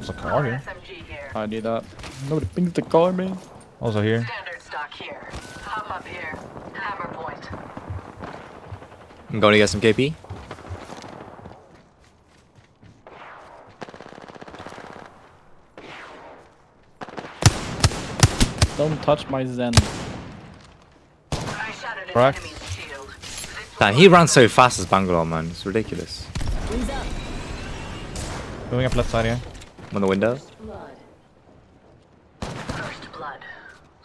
There's a car here. I need that. Nobody pings the car, man. Also here. Standard stock here. Hop up here. Hammer point. I'm going to get some KP. Don't touch my Zen. I shattered an Correct. enemy's shield. Damn, he runs so fast as Bangalore, man. It's ridiculous. Moving up left side here. On the window. First blood.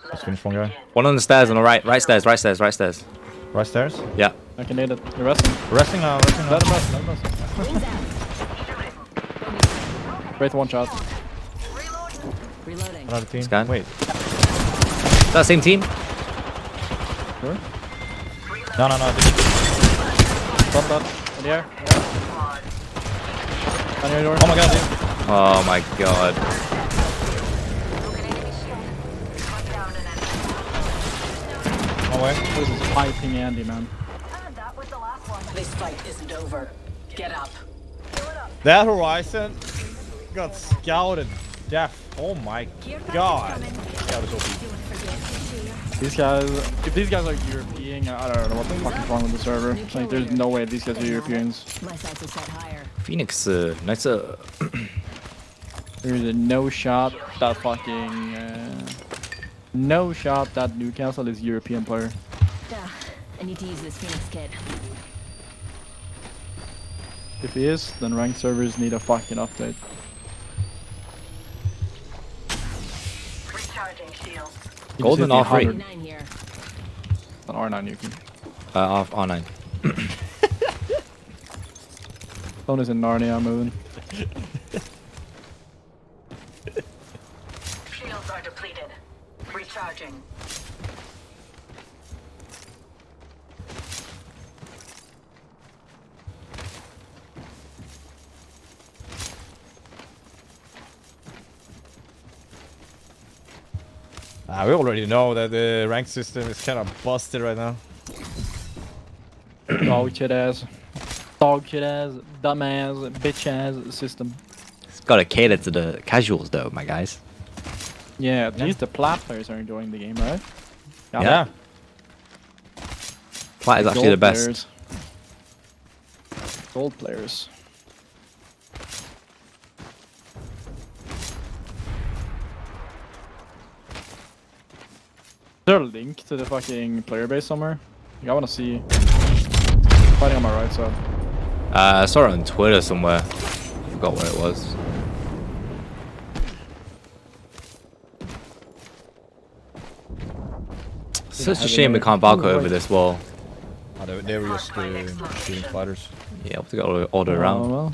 Let's finish one guy. One on the stairs on the right. Right stairs, right stairs, right stairs. Right stairs. Yeah. I can need it. You're resting. Resting now, resting now. Let him rest. Let him rest. Great one shot. Reloading. Another team. Scan. Wait. Is that the same team? Sure. No. Stop that. In the air. On your door. Oh my god, dude. Oh my god. No way. This is piping Andy, man. That was the last one. This fight isn't over. Get up. That horizon got scouted. Death. Oh my god. Scout is OP. These guys, if these guys are European, I don't know what the fuck is wrong with the server. Like, there's no way these guys are Europeans. My sights are set higher. Phoenix, nice. There's a no shot that fucking, no shot that Newcastle is European player. I need to use this Phoenix kit. If he is, then ranked servers need a fucking update. Recharging shield. You Golden just hit the R3. 100 9 here. On R9 you can. R9. Phone is in Narnia moving. Shields are depleted. Recharging. We already know that the rank system is kind of busted right now. Dog shit ass. Dog shit ass. Dumb ass. Bitch ass system. It's gotta cater to the casuals though, my guys. Yeah, at least the plat players are enjoying the game, right? Yeah. Plat is actually the Gold best. players. Gold players. Is there a link to the fucking player base somewhere? Like, I wanna see. Fighting on my right side. I saw it on Twitter somewhere. Forgot where it was. Such a shame we can't Valko over this wall. They were just shooting fighters. Yeah, we have to go all the way around. Oh, well.